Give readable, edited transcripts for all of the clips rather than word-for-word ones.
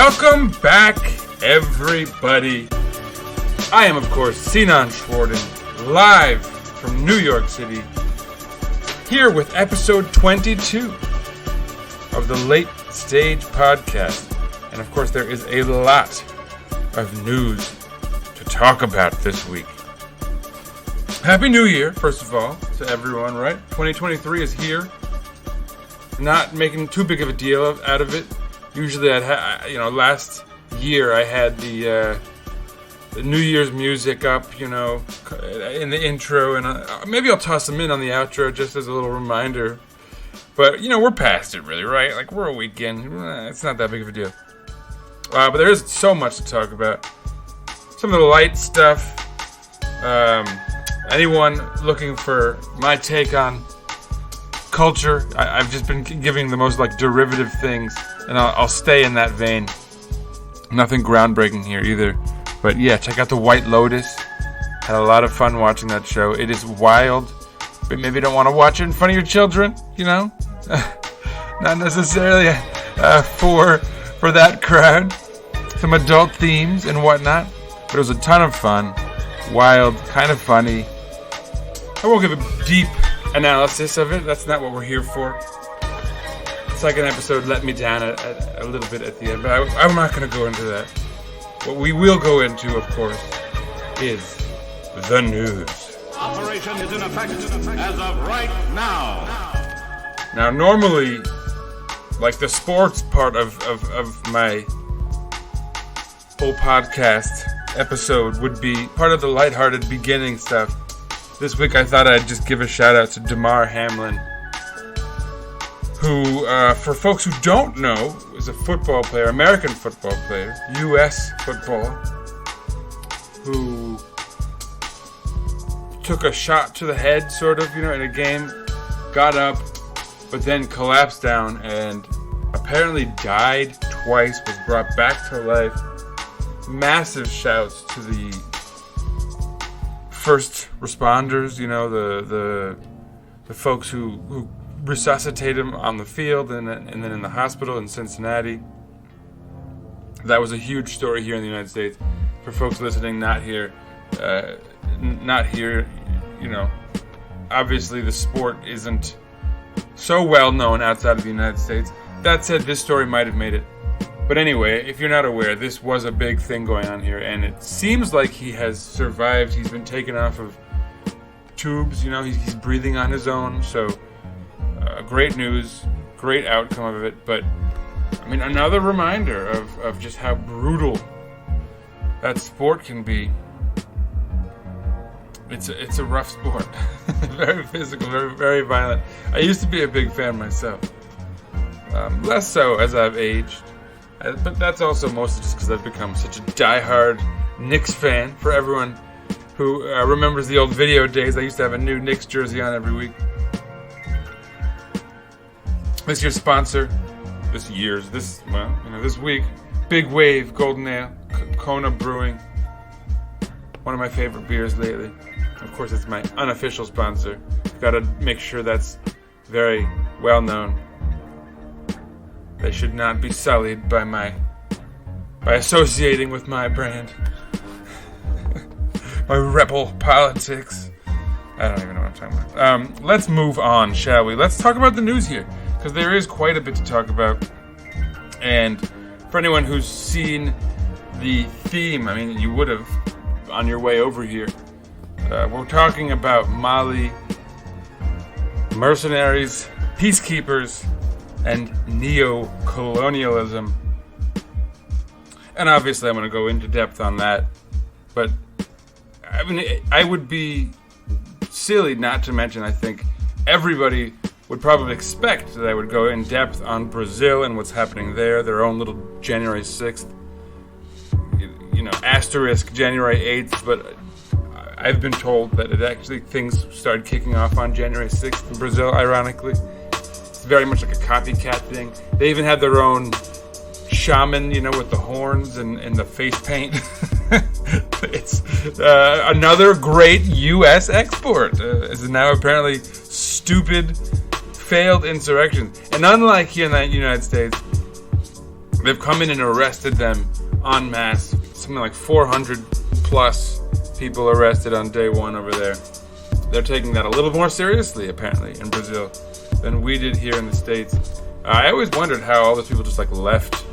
Welcome back, everybody. I am, of course, Sinan Schwarting, live from New York City, here with episode 22 of the Late Stage Podcast. And, of course, there is a lot of news to talk about this week. Happy New Year, first of all, to everyone, right? 2023 is here. Not making too big of a deal out of it. Usually, last year I had the New Year's music up, in the intro, and maybe I'll toss them in on the outro just as a little reminder. But, we're past it, really, right? Like, we're a weekend. It's not that big of a deal. But there is so much to talk about. Some of the light stuff. Anyone looking for my take on culture, I've just been giving the most, derivative things. And I'll stay in that vein. Nothing groundbreaking here either. But yeah, check out The White Lotus. Had a lot of fun watching that show. It is wild. But maybe you don't want to watch it in front of your children, Not necessarily for that crowd. Some adult themes and whatnot. But it was a ton of fun. Wild, kind of funny. I won't give a deep analysis of it. That's not what we're here for. Second episode let me down a little bit at the end, but I'm not going to go into that. What we will go into, of course, is the news. Operation is in effect as of right now. Now, normally, the sports part of my whole podcast episode would be part of the lighthearted beginning stuff. This week, I thought I'd just give a shout out to Damar Hamlin, who, for folks who don't know, is a football player, American football player, U.S. football, who took a shot to the head, sort of, in a game, got up, but then collapsed down and apparently died twice, was brought back to life. Massive shouts to the first responders, the folks who resuscitate him on the field and then in the hospital in Cincinnati. That was a huge story here in the United States. For folks listening, not here, obviously the sport isn't so well known outside of the United States. That said, this story might have made it. But anyway, if you're not aware, this was a big thing going on here, and it seems like he has survived. He's been taken off of tubes, he's breathing on his own, so great news, great outcome of it, but another reminder of just how brutal that sport can be. It's a rough sport. Very physical, very, very violent. I used to be a big fan myself. Less so as I've aged, but that's also mostly just because I've become such a diehard Knicks fan. For everyone who remembers the old video days, I used to have a new Knicks jersey on every week. This year's sponsor, this week, Big Wave Golden Ale, Kona Brewing. One of my favorite beers lately. Of course, it's my unofficial sponsor. Got to make sure that's very well known. They should not be sullied by associating with my brand. My rebel politics. I don't even know what I'm talking about. Let's move on, shall we? Let's talk about the news here, because there is quite a bit to talk about. And for anyone who's seen the theme, you would have on your way over here. We're talking about Mali, Mercenaries, Peacekeepers, and neo-colonialism. And obviously I'm going to go into depth on that. But, I would be silly not to mention, I think, everybody would probably expect that I would go in depth on Brazil and what's happening there, their own little January 6th, asterisk January 8th, but I've been told that things started kicking off on January 6th in Brazil, ironically. It's very much like a copycat thing. They even had their own shaman, with the horns and the face paint. It's another great U.S. export. Is now apparently stupid, failed insurrections. And unlike here in the United States, They've come in and arrested them en masse. Something like 400 plus people arrested on day one over there. They're taking that a little more seriously, apparently, in Brazil than we did here in the States. I always wondered how all those people just like left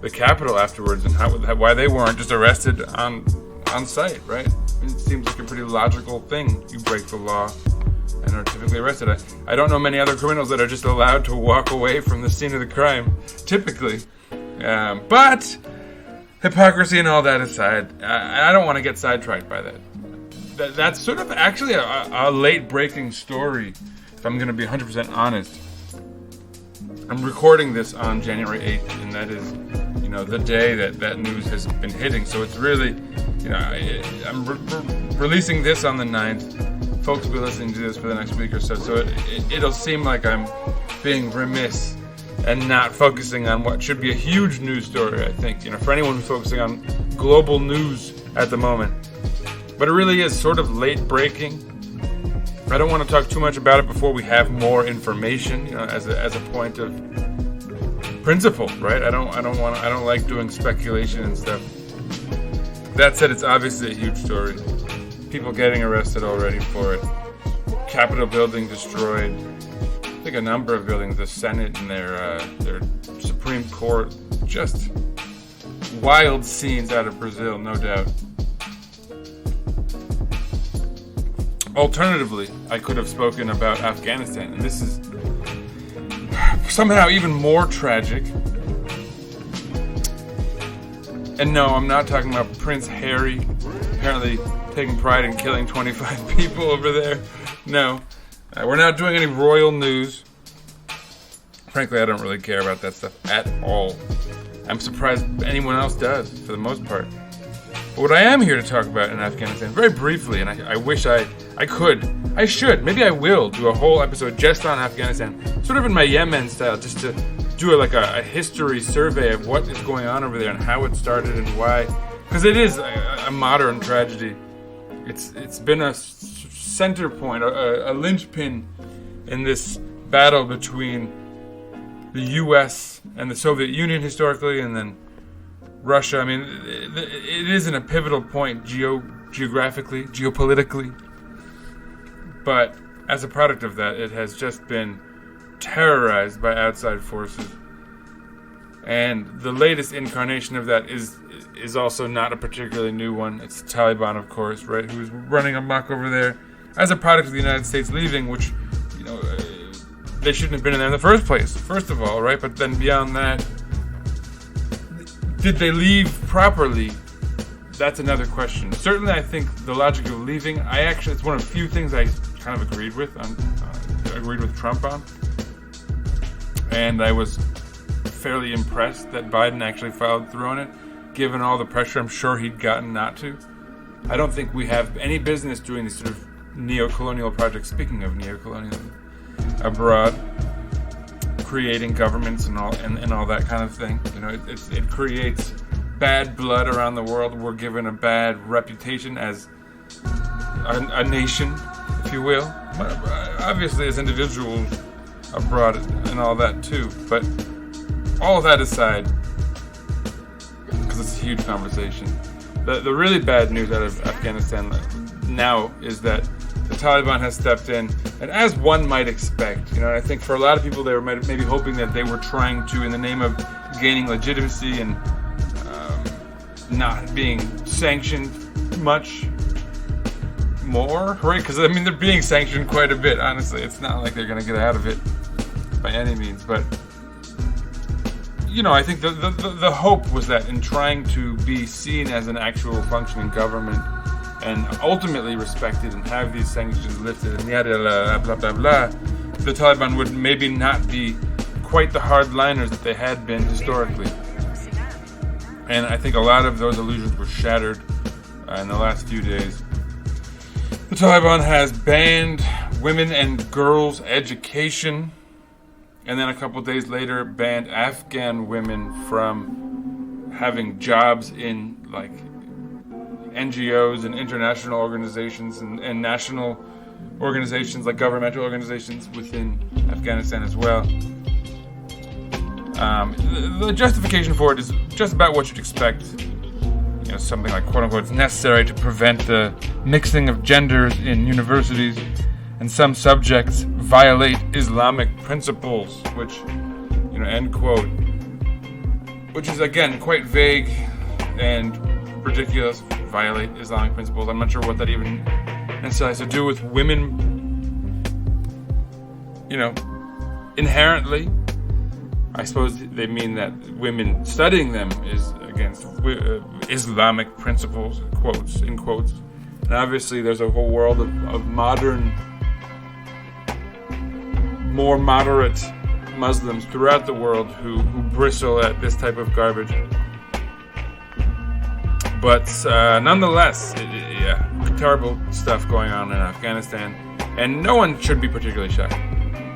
the capital afterwards, and why they weren't just arrested on site, right? It seems like a pretty logical thing. You break the law and are typically arrested. I don't know many other criminals that are just allowed to walk away from the scene of the crime, typically. But hypocrisy and all that aside, I don't want to get sidetracked by that. That's sort of actually a late-breaking story, if I'm going to be 100% honest. I'm recording this on January 8th, and that is, the day that news has been hitting. So it's really, I'm releasing this on the 9th. Folks will be listening to this for the next week or so. So it'll seem like I'm being remiss and not focusing on what should be a huge news story, I think, for anyone who's focusing on global news at the moment. But it really is sort of late breaking. I don't want to talk too much about it before we have more information, as a point of principle, right? I don't like doing speculation and stuff. That said, it's obviously a huge story. People getting arrested already for it. Capitol building destroyed. I think a number of buildings, the Senate and their Supreme Court. Just wild scenes out of Brazil, no doubt. Alternatively, I could have spoken about Afghanistan, and this is somehow even more tragic. And no, I'm not talking about Prince Harry, apparently taking pride in killing 25 people over there. No, we're not doing any royal news. Frankly, I don't really care about that stuff at all. I'm surprised anyone else does, for the most part. But what I am here to talk about in Afghanistan, very briefly, and I wish I should, maybe I will do a whole episode just on Afghanistan, sort of in my Yemen style, just to do a history survey of what is going on over there and how it started and why. Because it is a modern tragedy. It's been a center point, a linchpin in this battle between the U.S. and the Soviet Union historically, and then Russia. I mean, it is in a pivotal point geographically, geopolitically. But as a product of that, it has just been terrorized by outside forces. And the latest incarnation of that is also not a particularly new one. It's the Taliban, of course, right, who's running amok over there as a product of the United States leaving, which, they shouldn't have been in there in the first place, first of all, right? But then beyond that, did they leave properly? That's another question. Certainly, I think the logic of leaving, it's one of the few things I kind of agreed with Trump on. And I was fairly impressed that Biden actually followed through on it, given all the pressure I'm sure he'd gotten not to. I don't think we have any business doing these sort of neo-colonial projects, speaking of neo-colonialism, abroad, creating governments and all that kind of thing. It creates bad blood around the world. We're given a bad reputation as a nation, if you will. Obviously, as individuals abroad and all that too. But all of that aside, because it's a huge conversation, the really bad news out of Afghanistan now is that the Taliban has stepped in, and as one might expect, I think for a lot of people they were maybe hoping that they were trying to, in the name of gaining legitimacy and not being sanctioned much more, right? Because they're being sanctioned quite a bit. Honestly, it's not like they're going to get out of it by any means. But I think the hope was that in trying to be seen as an actual functioning government and ultimately respected and have these sanctions lifted and yada blah blah blah, the Taliban would maybe not be quite the hardliners that they had been historically. And I think a lot of those illusions were shattered in the last few days. The Taliban has banned women and girls' education, and then a couple days later banned Afghan women from having jobs in NGOs and international organizations and national organizations, like governmental organizations within Afghanistan as well. The justification for it is just about what you'd expect. Something like, quote unquote, it's necessary to prevent the mixing of genders in universities, and some subjects violate Islamic principles, which, end quote. Which is, again, quite vague and ridiculous. Violate Islamic principles. I'm not sure what that even necessarily has to do with women, inherently. I suppose they mean that women studying them is against Islamic principles, in quotes. And obviously there's a whole world of modern, more moderate Muslims throughout the world who bristle at this type of garbage. But nonetheless, terrible stuff going on in Afghanistan, and no one should be particularly shocked.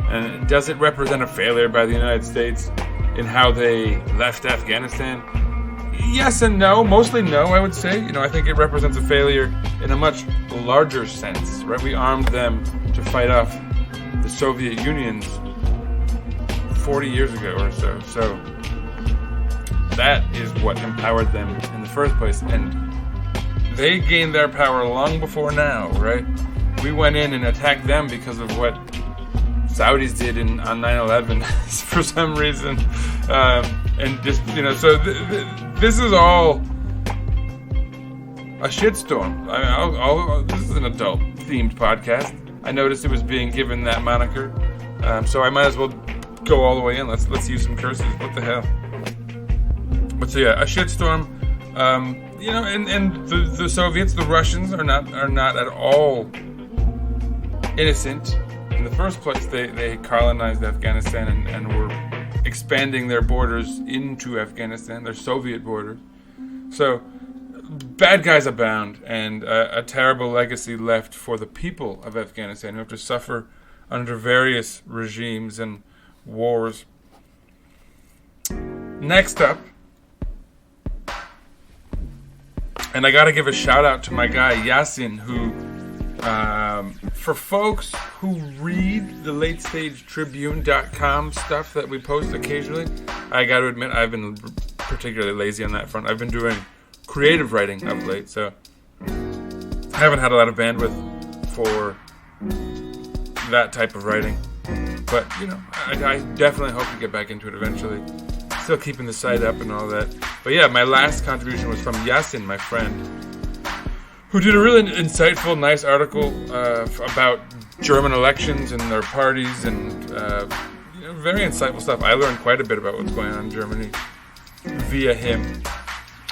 And does it represent a failure by the United States in how they left Afghanistan? Yes and no. Mostly no, I would say. I think it represents a failure in a much larger sense, right? We armed them to fight off the Soviet Union 40 years ago or so. So that is what empowered them in the first place. And they gained their power long before now, right? We went in and attacked them because of what Saudis did on 9/11 for some reason, and just so this is all a shitstorm. This is an adult-themed podcast. I noticed it was being given that moniker, so I might as well go all the way in. Let's use some curses. What the hell? But so a shitstorm. And the Soviets, the Russians are not at all innocent. In the first place, they colonized Afghanistan and were expanding their borders into Afghanistan, their Soviet borders. So, bad guys abound, and a terrible legacy left for the people of Afghanistan who have to suffer under various regimes and wars. Next up, and I gotta give a shout out to my guy Yasin, who for folks who read the LateStageTribune.com stuff that we post occasionally, I got to admit I've been particularly lazy on that front. I've been doing creative writing of late, so I haven't had a lot of bandwidth for that type of writing. But, I definitely hope to get back into it eventually. Still keeping the site up and all that. But yeah, my last contribution was from Yasin, my friend, who did a really insightful, nice article about German elections and their parties, and very insightful stuff. I learned quite a bit about what's going on in Germany via him.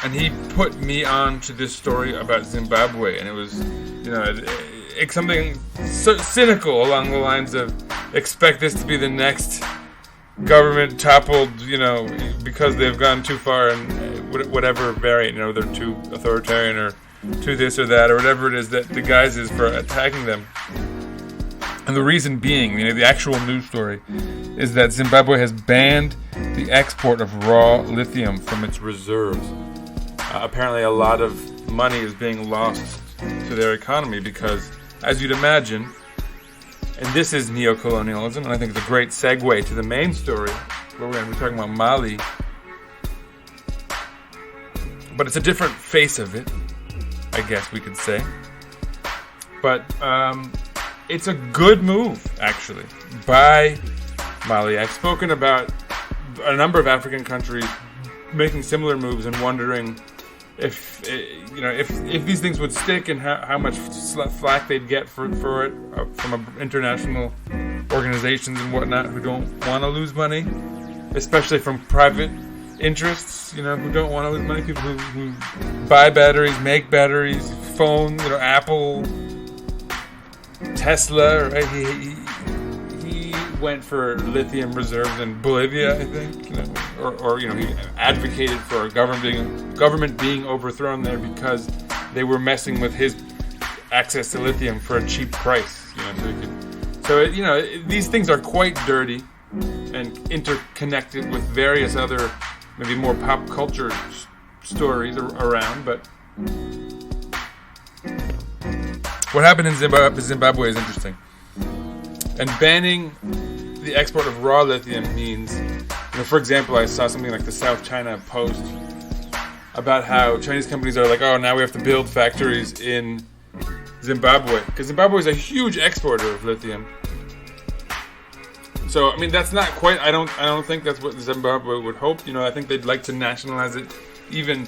And he put me on to this story about Zimbabwe, and it was, it's something so cynical along the lines of, expect this to be the next government toppled, because they've gone too far and whatever variant, they're too authoritarian or to this or that or whatever it is that the guise is for attacking them. And the reason being, the actual news story is that Zimbabwe has banned the export of raw lithium from its reserves. Apparently a lot of money is being lost to their economy because, as you'd imagine, and this is neo-colonialism, and I think it's a great segue to the main story, where we're going to be talking about Mali. But it's a different face of it, I guess we could say. But it's a good move, actually, by Mali. I've spoken about a number of African countries making similar moves and wondering if these things would stick and how much flack they'd get for it from international organizations and whatnot who don't want to lose money, especially from private interests, who don't want to lose money, people who buy batteries, make batteries, phone, Apple, Tesla, right? He went for lithium reserves in Bolivia, I think, or he advocated for a government being overthrown there because they were messing with his access to lithium for a cheap price, these things are quite dirty and interconnected with various other, maybe more pop culture stories around, but what happened in Zimbabwe is interesting. And banning the export of raw lithium means For example, I saw something like the South China Post about how Chinese companies are like, oh, now we have to build factories in Zimbabwe, because Zimbabwe is a huge exporter of lithium. So, I mean, that's not quite, I don't think that's what Zimbabwe would hope. I think they'd like to nationalize it even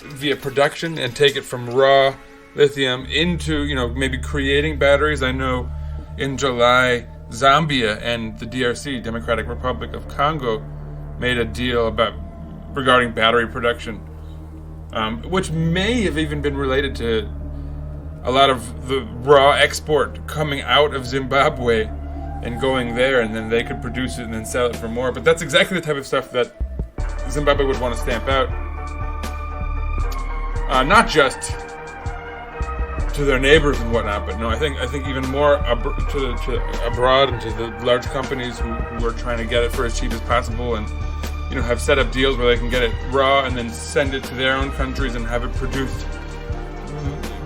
via production and take it from raw lithium into, maybe creating batteries. I know in July, Zambia and the DRC, Democratic Republic of Congo, made a deal regarding battery production, which may have even been related to a lot of the raw export coming out of Zimbabwe and going there, and then they could produce it and then sell it for more. But that's exactly the type of stuff that Zimbabwe would want to stamp out. Not just to their neighbors and whatnot, but no, I think even more to abroad and to the large companies who are trying to get it for as cheap as possible, and have set up deals where they can get it raw and then send it to their own countries and have it produced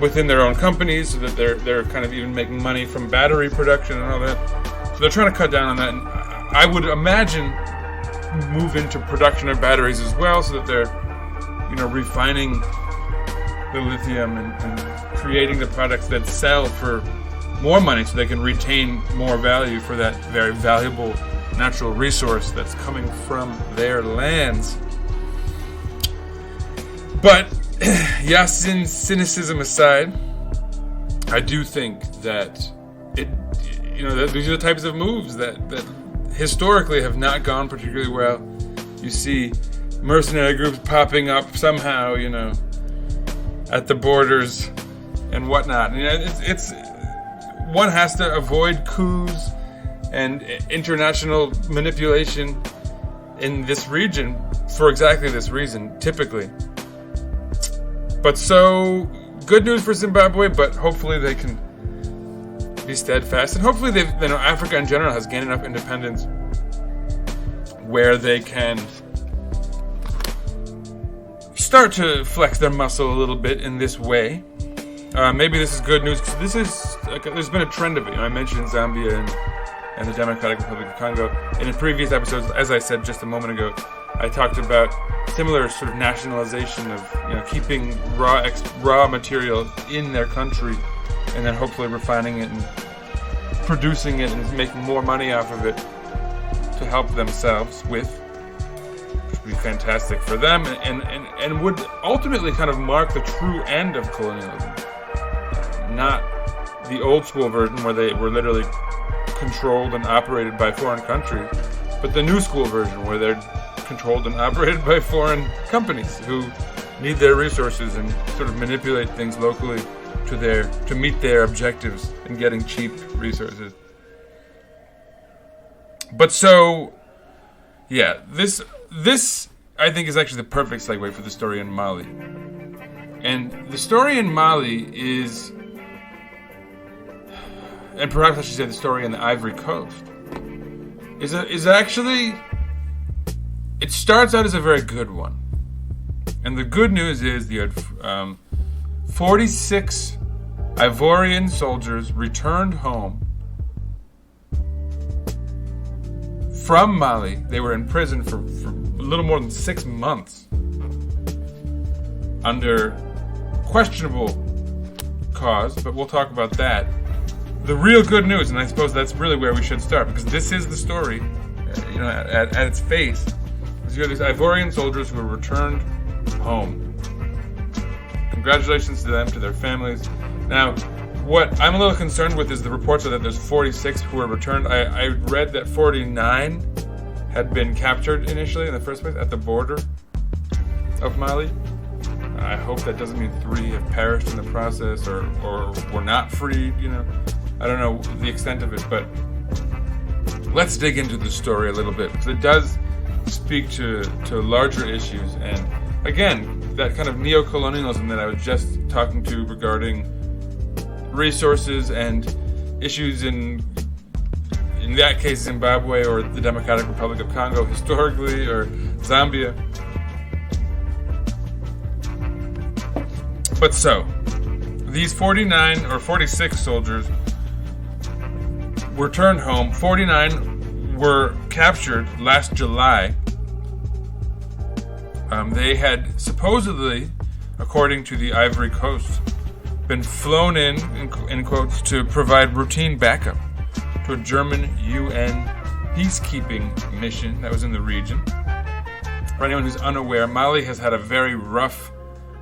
within their own companies, so that they're kind of even making money from battery production and all that. So they're trying to cut down on that, and I would imagine move into production of batteries as well, so that they're refining the lithium and creating the products that sell for more money, so they can retain more value for that very valuable natural resource that's coming from their lands. But cynicism aside, I do think that these are the types of moves that historically have not gone particularly well. You see mercenary groups popping up somehow, at the borders and whatnot. It's one has to avoid coups and international manipulation in this region for exactly this reason, typically. But so, good news for Zimbabwe, but hopefully they can be steadfast, and hopefully Africa in general has gained enough independence where they can start to flex their muscle a little bit in this way. Maybe this is good news, because there's been a trend of it. I mentioned Zambia and the Democratic Republic of Congo. And in previous episodes, as I said just a moment ago, I talked about similar sort of nationalization of keeping raw material in their country, and then hopefully refining it and producing it and making more money off of it to help themselves with, which would be fantastic for them, and would ultimately kind of mark the true end of colonialism. Not the old school version where they were literally controlled and operated by foreign countries, but the new school version where they're controlled and operated by foreign companies who need their resources and sort of manipulate things locally to meet their objectives in getting cheap resources. But so, yeah, this I think is actually the perfect segue for the story in Mali. And the story in Mali is, and perhaps I should say the story in the Ivory Coast, is actually, it starts out as a very good one. And the good news is you had 46 Ivorian soldiers returned home from Mali. They were in prison for a little more than 6 months under questionable cause, but we'll talk about that. The real good news, and I suppose that's really where we should start, because this is the story, at its face, is you have these Ivorian soldiers who were returned home. Congratulations to them, to their families. Now, what I'm a little concerned with is the reports are that there's 46 who were returned. I read that 49 had been captured initially in the first place at the border of Mali. I hope that doesn't mean 3 have perished in the process or were not freed, I don't know the extent of it, but let's dig into the story a little bit, because it does speak to larger issues, and again, that kind of neo-colonialism that I was just talking to regarding resources and issues in that case Zimbabwe or the Democratic Republic of Congo historically, or Zambia. But so, these 49 or 46 soldiers were turned home. 49 were captured last July They had supposedly, according to the Ivory Coast, been flown in quotes, to provide routine backup to a German UN peacekeeping mission that was in the region. For anyone who's unaware, Mali has had a very rough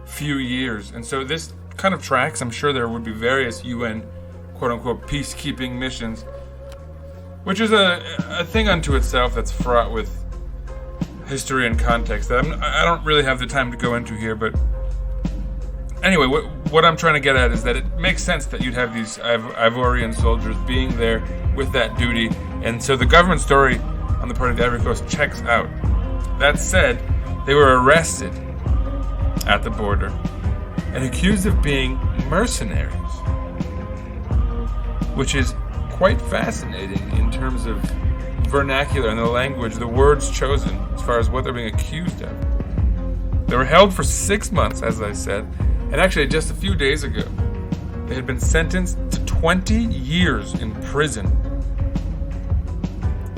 few years, and so this kind of tracks. I'm sure there would be various UN quote-unquote peacekeeping missions, which is a thing unto itself that's fraught with history and context that I don't really have the time to go into here. But anyway, what I'm trying to get at is that it makes sense that you'd have these Ivorian soldiers being there with that duty, and so the government story on the part of the Ivory Coast checks out. That said, they were arrested at the border and accused of being mercenaries, which is quite fascinating in terms of vernacular and the language, the words chosen as far as what they're being accused of. They were held for 6 months, as I said, and actually just a few days ago, they had been sentenced to 20 years in prison.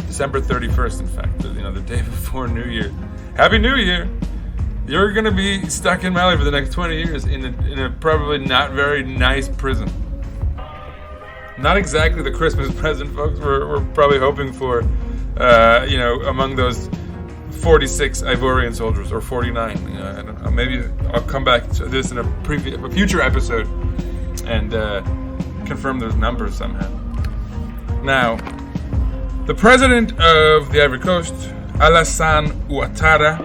December 31st, in fact, the day before New Year. Happy New Year! You're going to be stuck in Mali for the next 20 years in a probably not very nice prison. Not exactly the Christmas present, folks. We're probably hoping for, among those 46 Ivorian soldiers, or 49. I don't know. Maybe I'll come back to this in a future episode and confirm those numbers somehow. Now, the president of the Ivory Coast, Alassane Ouattara,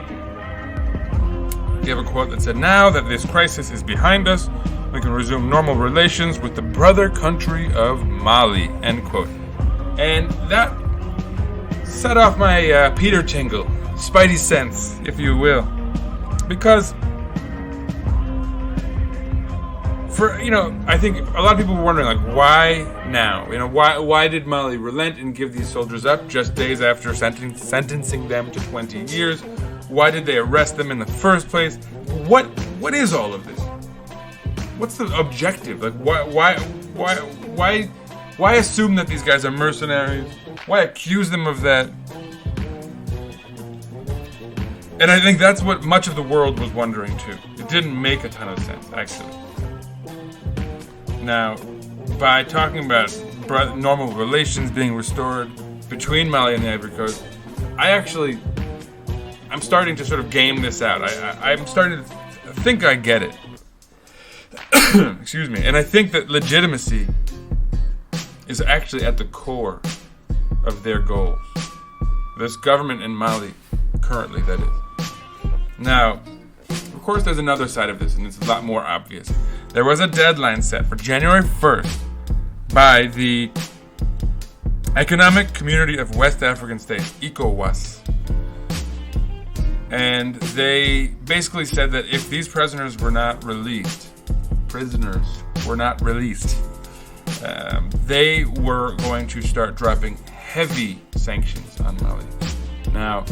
gave a quote that said, "Now that this crisis is behind us, we can resume normal relations with the brother country of Mali," end quote. And that set off my Peter tingle, spidey sense, if you will. Because, I think a lot of people were wondering, why now? Why did Mali relent and give these soldiers up just days after sentencing them to 20 years? Why did they arrest them in the first place? What is all of this? What's the objective? Why assume that these guys are mercenaries? Why accuse them of that? And I think that's what much of the world was wondering too. It didn't make a ton of sense, actually. Now, by talking about normal relations being restored between Mali and the Ivory Coast, I'm starting to sort of game this out. I'm starting to think I get it. Excuse me. And I think that legitimacy is actually at the core of their goals. This government in Mali, currently, that is. Now, of course, there's another side of this, and it's a lot more obvious. There was a deadline set for January 1st by the Economic Community of West African States, ECOWAS. And they basically said that if these prisoners were not released, they were going to start dropping heavy sanctions on Mali. Now,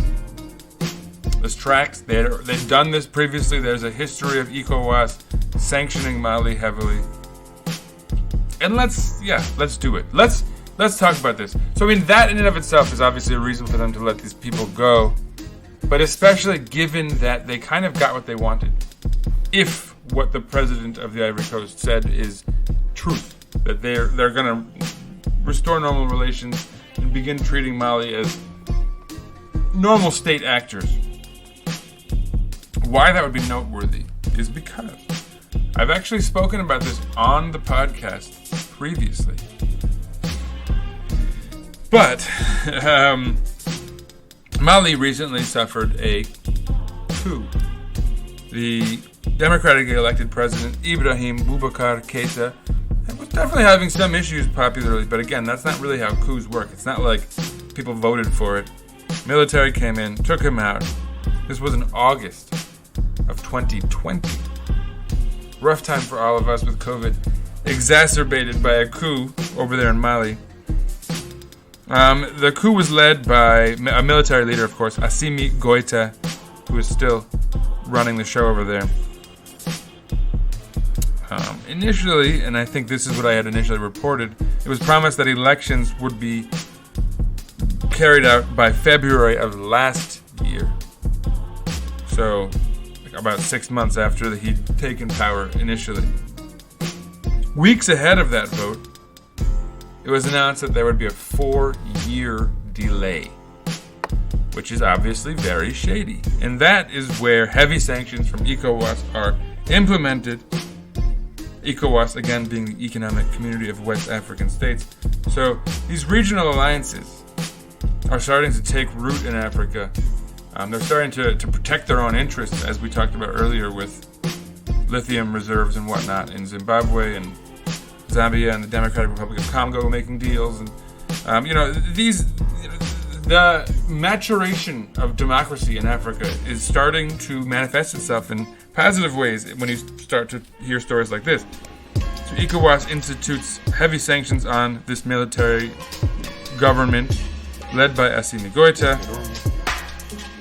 this tracks. They've done this previously. There's a history of ECOWAS sanctioning Mali heavily. And let's do it. Let's talk about this. So, that in and of itself is obviously a reason for them to let these people go. But especially given that they kind of got what they wanted. If what the president of the Ivory Coast said is truth, that they're going to restore normal relations and begin treating Mali as normal state actors. Why that would be noteworthy is because I've actually spoken about this on the podcast previously. But Mali recently suffered a coup. The democratically elected president, Ibrahim Boubacar Keïta, was definitely having some issues popularly, but again, that's not really how coups work. It's not like people voted for it. Military came in, took him out. This was in August of 2020. Rough time for all of us with COVID, exacerbated by a coup over there in Mali. The coup was led by a military leader, of course, Assimi Goïta, who is still running the show over there. Initially, and I think this is what I had initially reported, it was promised that elections would be carried out by February of last year. So, about 6 months after he'd taken power initially. Weeks ahead of that vote, it was announced that there would be a 4-year delay, which is obviously very shady. And that is where heavy sanctions from ECOWAS are implemented. ECOWAS, again, being the Economic Community of West African States. So these regional alliances are starting to take root in Africa. They're starting to protect their own interests, as we talked about earlier with lithium reserves and whatnot in Zimbabwe and Zambia and the Democratic Republic of Congo making deals. And, the maturation of democracy in Africa is starting to manifest itself in positive ways when you start to hear stories like this. So ECOWAS institutes heavy sanctions on this military government led by Assimi Goïta.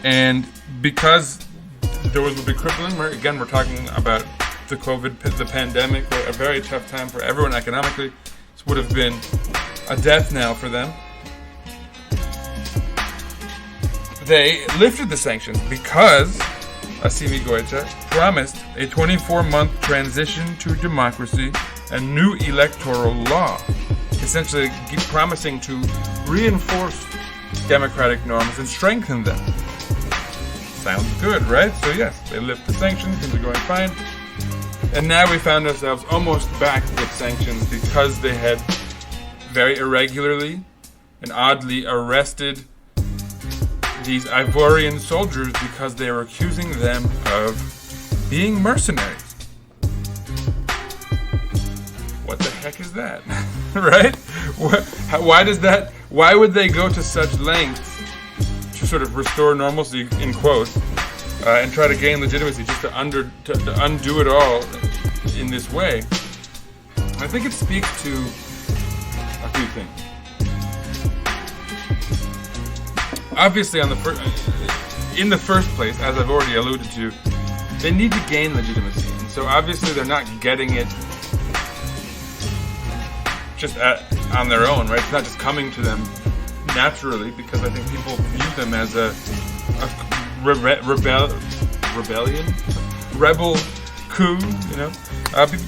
And because there was a big crippling, again, we're talking about the pandemic, a very tough time for everyone economically. This would have been a death knell for them. They lifted the sanctions because Assimi Goïta promised a 24-month transition to democracy and new electoral law, essentially promising to reinforce democratic norms and strengthen them. Sounds good, right? So yes, they lift the sanctions, things are going fine. And now we found ourselves almost back with sanctions because they had very irregularly and oddly arrested these Ivorian soldiers because they were accusing them of being mercenaries. What the heck is that? Right? Why would they go to such lengths to sort of restore normalcy, in quotes, and try to gain legitimacy just to undo it all in this way? I think it speaks to a few things. Obviously, in the first place, as I've already alluded to, they need to gain legitimacy. And so obviously they're not getting it just on their own, right? It's not just coming to them naturally, because I think people view them as a rebel coup,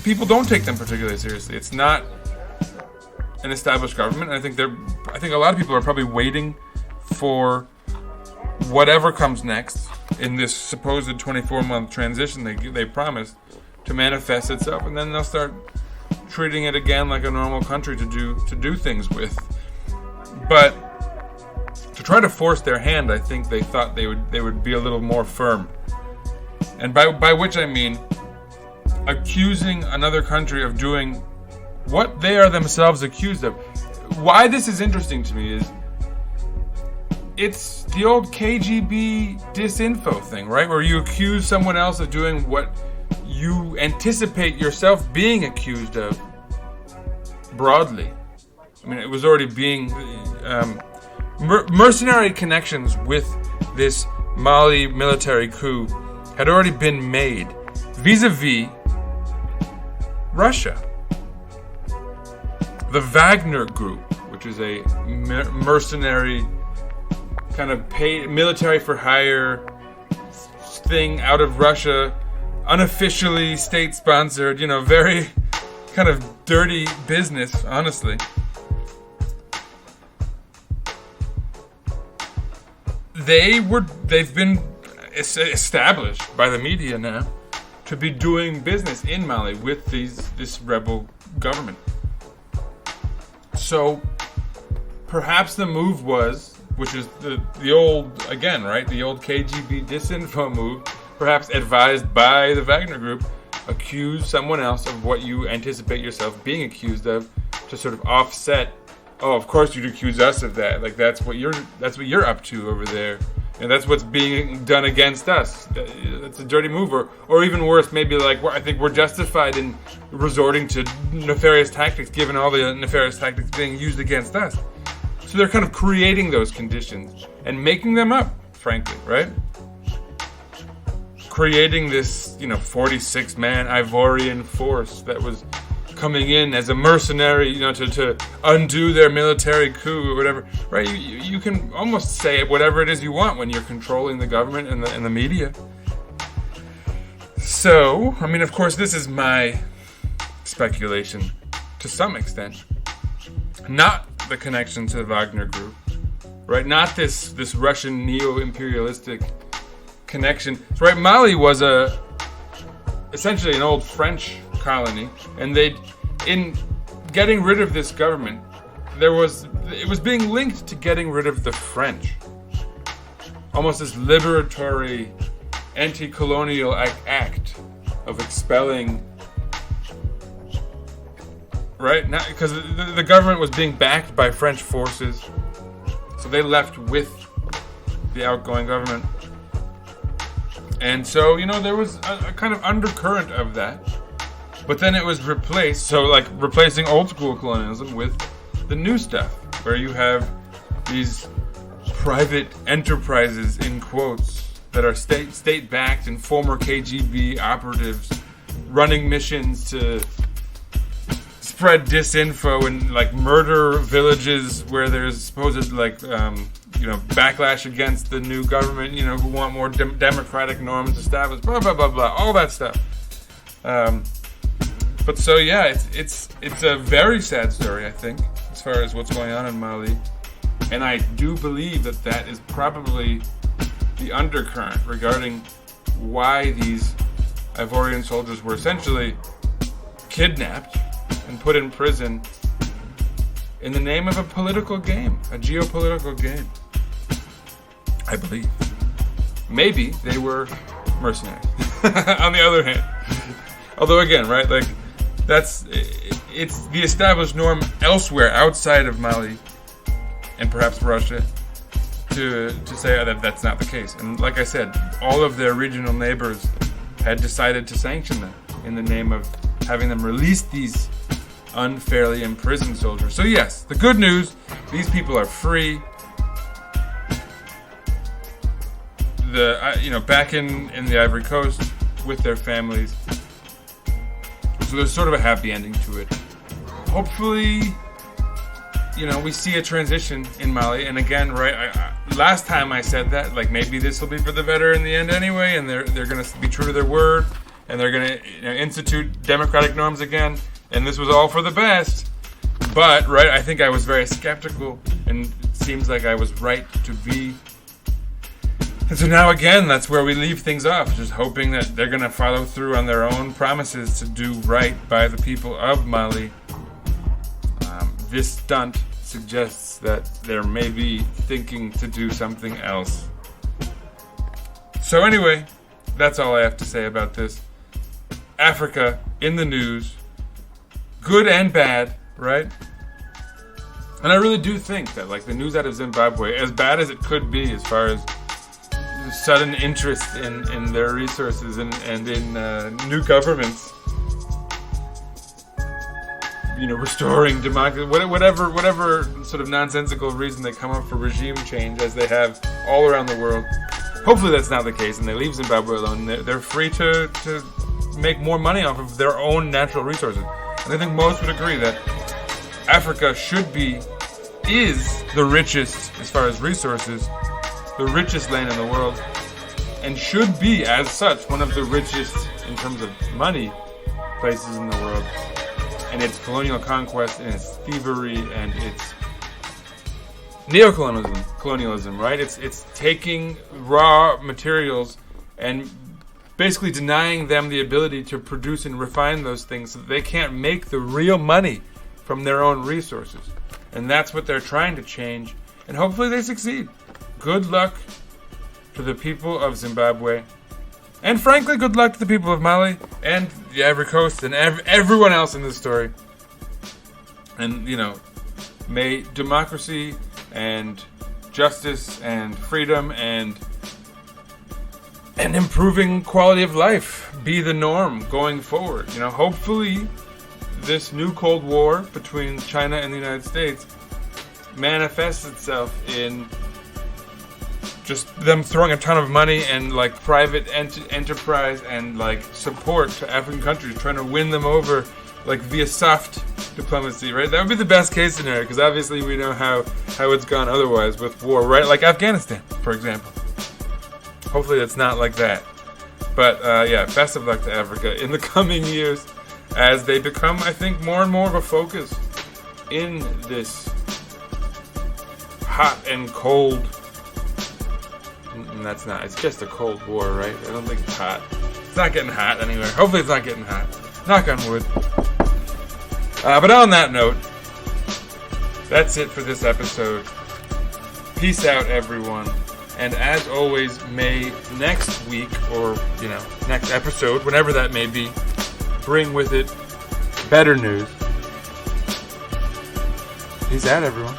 people don't take them particularly seriously. It's not an established government. And I think a lot of people are probably waiting for whatever comes next in this supposed 24-month transition they promised to manifest itself, and then they'll start treating it again like a normal country to do things with. But to try to force their hand, I think they thought they would be a little more firm. And by which I mean accusing another country of doing what they are themselves accused of. Why this is interesting to me is it's the old KGB disinfo thing, right? Where you accuse someone else of doing what you anticipate yourself being accused of broadly. I mean, it was already being... mercenary connections with this Mali military coup had already been made vis-a-vis Russia. The Wagner Group, which is a mercenary kind of paid military for hire thing out of Russia, unofficially state-sponsored, very kind of dirty business, honestly. They've been established by the media now to be doing business in Mali with this rebel government. So perhaps the move was, which is the old, again, right, the old KGB disinfo move, perhaps advised by the Wagner Group, accuse someone else of what you anticipate yourself being accused of to sort of offset. Oh, of course you'd accuse us of that. Like that's what you're up to over there, and that's what's being done against us. That's a dirty move, or even worse, maybe like I think we're justified in resorting to nefarious tactics, given all the nefarious tactics being used against us. So they're kind of creating those conditions and making them up, frankly, right? Creating this, 46-man Ivorian force that was coming in as a mercenary, to undo their military coup or whatever, right? You can almost say whatever it is you want when you're controlling the government and the media. So, I mean, of course, this is my speculation to some extent. Not the connection to the Wagner Group, right? Not this Russian neo-imperialistic connection. So, right, Mali was essentially an old French colony, and in getting rid of this government, it was being linked to getting rid of the French. Almost this liberatory, anti-colonial act of expelling, right? Because the government was being backed by French forces, so they left with the outgoing government. And so, there was a kind of undercurrent of that. But then it was replaced, so like replacing old school colonialism with the new stuff, where you have these private enterprises, in quotes, that are state-backed and former KGB operatives running missions to spread disinfo and like murder villages where there's supposed backlash against the new government, who want more democratic norms established, blah blah blah blah, all that stuff. But so yeah, it's a very sad story, I think, as far as what's going on in Mali, and I do believe that is probably the undercurrent regarding why these Ivorian soldiers were essentially kidnapped and put in prison in the name of a political game, a geopolitical game. I believe. Maybe they were mercenaries. On the other hand, although again, right, like it's the established norm elsewhere outside of Mali and perhaps Russia to say that that's not the case. And like I said, all of their regional neighbors had decided to sanction them in the name of having them release these unfairly imprisoned soldiers. So yes, the good news, these people are free. Back in the Ivory Coast with their families. So there's sort of a happy ending to it. Hopefully, we see a transition in Mali. And again, right, last time I said that, like, maybe this will be for the better in the end anyway, and they're going to be true to their word, and they're going to institute democratic norms again, and this was all for the best. But, right, I think I was very skeptical, and it seems like I was right to be. And so now again, that's where we leave things off, just hoping that they're going to follow through on their own promises to do right by the people of Mali. This stunt suggests that they're maybe thinking to do something else. So anyway, that's all I have to say about this. Africa in the news, good and bad, right? And I really do think that, like, the news out of Zimbabwe, as bad as it could be as far as sudden interest in their resources and in new governments, restoring democracy, whatever sort of nonsensical reason they come up for regime change, as they have all around the world. Hopefully that's not the case, and they leave Zimbabwe alone. They're free to make more money off of their own natural resources. And I think most would agree that Africa is the richest, as far as resources, the richest land in the world, and should be, as such, one of the richest in terms of money places in the world. And its colonial conquest and its thievery and its neocolonialism, right? It's taking raw materials and basically denying them the ability to produce and refine those things so that they can't make the real money from their own resources. And that's what they're trying to change, and hopefully they succeed. Good luck to the people of Zimbabwe. And frankly, good luck to the people of Mali and the Ivory Coast and everyone else in this story. And, may democracy and justice and freedom and improving quality of life be the norm going forward. Hopefully this new Cold War between China and the United States manifests itself in just them throwing a ton of money and like private enterprise and like support to African countries, trying to win them over like via soft diplomacy, right? That would be the best case scenario, because obviously we know how it's gone otherwise with war, right? Like Afghanistan, for example. Hopefully it's not like that. But yeah, best of luck to Africa in the coming years as they become, I think, more and more of a focus in this hot and cold. And that's not, it's just a cold war, right? I don't think it's hot. It's not getting hot anywhere. Hopefully it's not getting hot. Knock on wood. But on that note, that's it for this episode. Peace out, everyone. And as always, may next week, or, next episode, whenever that may be, bring with it better news. Peace out, everyone.